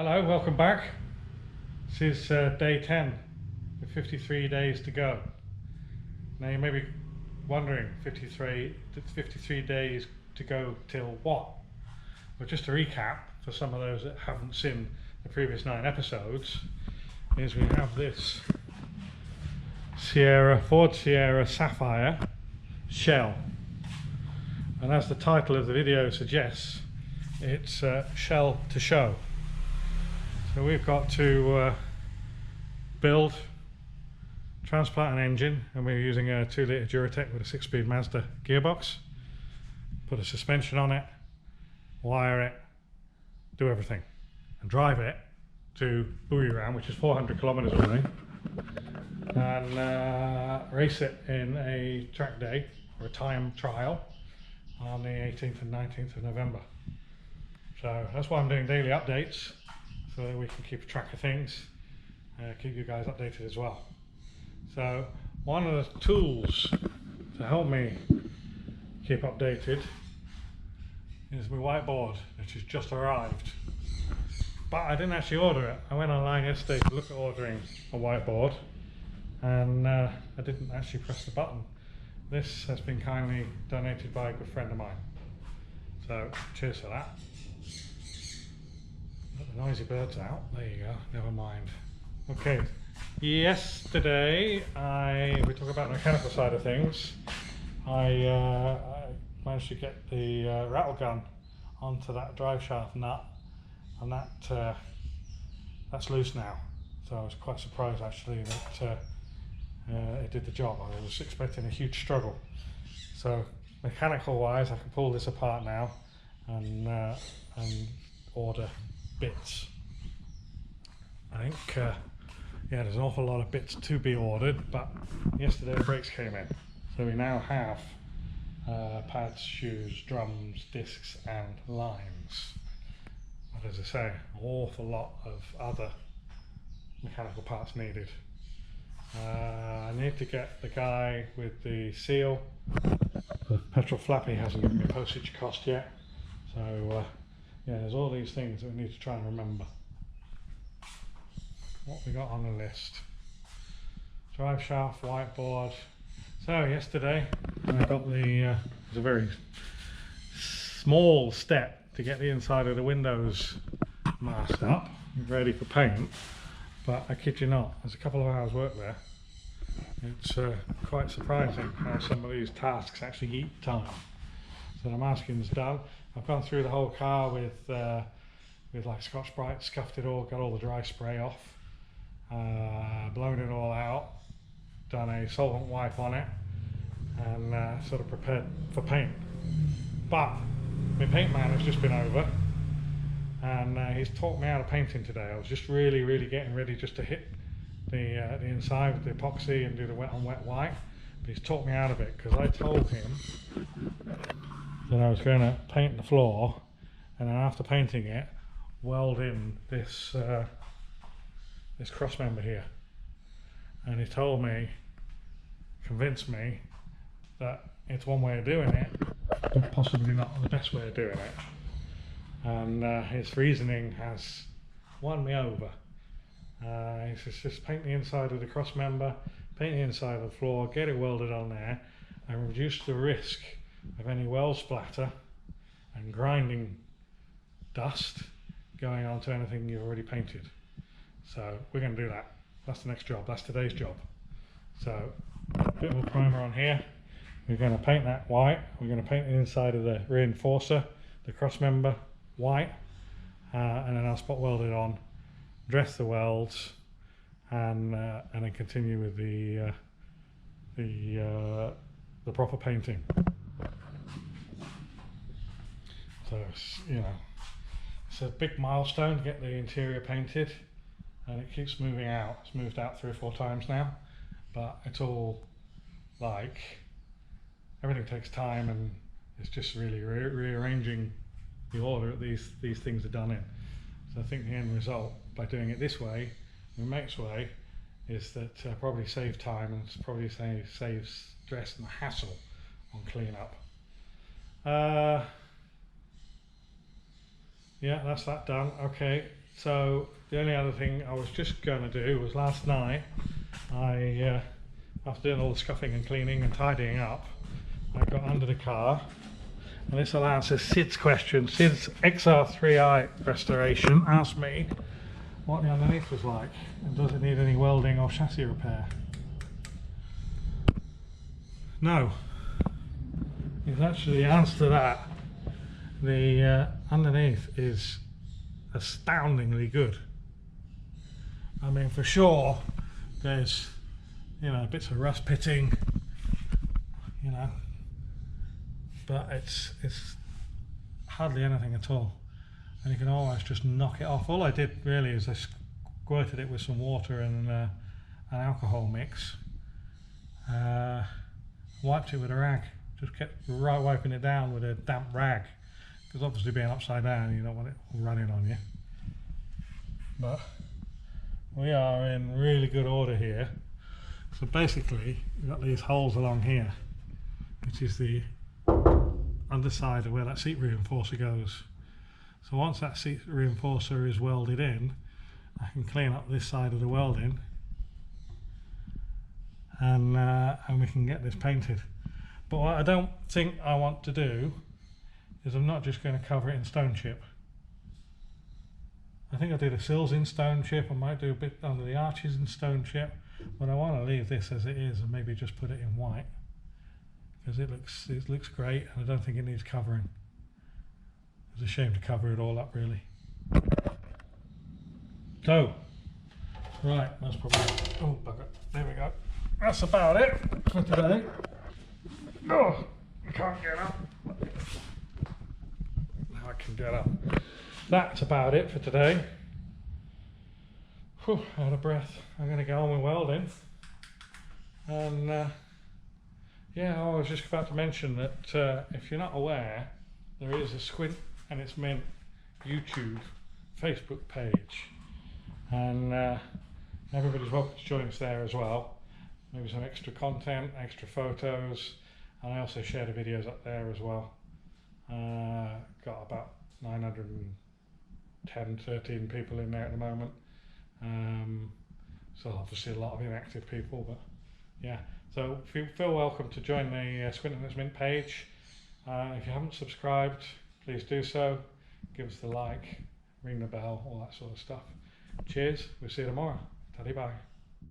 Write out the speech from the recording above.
Hello, welcome back. This is day 10 with 53 days to go. Now you may be wondering, 53 days to go till what? Well, just to recap for some of those that haven't seen the previous 9 episodes, is we have this Ford Sierra Sapphire shell, and as the title of the video suggests, it's shell to show. So we've got to build, transplant an engine, and we're using a 2-litre Duratec with a 6-speed Mazda gearbox, put a suspension on it, wire it, do everything, and drive it to Buriram, which is 400 kilometers away, and race it in a track day or a time trial on the 18th and 19th of November. So that's why I'm doing daily updates, so that we can keep track of things, keep you guys updated as well. So one of the tools to help me keep updated is my whiteboard, which has just arrived. But I didn't actually order it. I went online yesterday to look at ordering a whiteboard, and I didn't actually press the button. This has been kindly donated by a good friend of mine. So cheers for that. Got the noisy birds out. There you go. Never mind. Okay. Yesterday, we talk about the mechanical side of things. I managed to get the rattle gun onto that drive shaft nut, and that's loose now. So I was quite surprised actually that it did the job. I was expecting a huge struggle. So mechanical wise, I can pull this apart now and order bits. I think yeah, there's an awful lot of bits to be ordered, but yesterday the brakes came in, so we now have pads, shoes, drums, discs and lines. But as I say, an awful lot of other mechanical parts needed. I need to get the guy with the seal. The petrol flappy hasn't given me postage cost yet, so yeah, there's all these things that we need to try and remember. What we got on the list: drive shaft, whiteboard. So yesterday I got the it was a very small step to get the inside of the windows masked up, ready for paint, but I kid you not, there's a couple of hours work there. It's quite surprising how some of these tasks actually eat time. So the masking's done. I've gone through the whole car with like Scotch-Brite, scuffed it all, got all the dry spray off, blown it all out, done a solvent wipe on it, and sort of prepared for paint. But my paint man has just been over, and he's taught me how to painting today. I was just really getting ready just to hit the inside with the epoxy and do the wet on wet white, but he's taught me out of it because I told him that I was going to paint the floor, and then after painting it, weld in this this cross member here. And he told me, convinced me, that it's one way of doing it, but possibly not the best way of doing it. And his reasoning has won me over. He says, just paint the inside of the cross member, paint the inside of the floor, get it welded on there, and reduce the risk of any weld splatter and grinding dust going on to anything you've already painted. So we're going to do that. That's the next job. That's today's job. So a bit of a primer on here. We're going to paint that white. We're going to paint the inside of the reinforcer, the cross member, white, and then I'll spot weld it on, dress the welds, and then continue with the proper painting. So you know, it's a big milestone to get the interior painted, and it keeps moving out. It's moved out 3 or 4 times now, but it's all like, everything takes time, and it's just really rearranging the order that these things are done in. So I think the end result, by doing it this way, the mate's way, is that probably save time, and it's probably saves stress and hassle on cleanup. Yeah, that's that done. Okay, So the only other thing I was just going to do was last night, after doing all the scuffing and cleaning and tidying up, I got under the car, and this will answer Sid's question. Sid's XR3i restoration asked me what the underneath was like and does it need any welding or chassis repair. No. It's actually the answer to that. The underneath is astoundingly good. I mean, for sure there's, you know, bits of rust pitting, you know, but it's hardly anything at all, and you can almost just knock it off. All I did really is I squirted it with some water and an alcohol mix, wiped it with a rag, just kept wiping it down with a damp rag, because obviously being upside down you don't want it running on you. But we are in really good order here. So basically we've got these holes along here, which is the underside of where that seat reinforcer goes. So once that seat reinforcer is welded in, I can clean up this side of the welding, and we can get this painted. But what I don't think I want to do is I'm not just going to cover it in stone chip. I think I'll do the sills in stone chip. I might do a bit under the arches in stone chip, but I want to leave this as it is and maybe just put it in white, because it looks great, and I don't think it needs covering. It's a shame to cover it all up, really. So, right, that's probably, oh bugger, there we go. That's about it for today. Oh, I can't get up. Now I can get up. That's about it for today. Whew, out of breath. I'm going to go on with welding. And yeah, I was just about to mention that if you're not aware, there is a Squint and It's Mint YouTube, Facebook page. And everybody's welcome to join us there as well. Maybe some extra content, extra photos. And I also share the videos up there as well. Got about 13 people in there at the moment. So obviously a lot of inactive people, but yeah. So feel welcome to join the Squint and It's Mint page. If you haven't subscribed, please do so. Give us the like, ring the bell, all that sort of stuff. Cheers, we'll see you tomorrow. Taddy bye.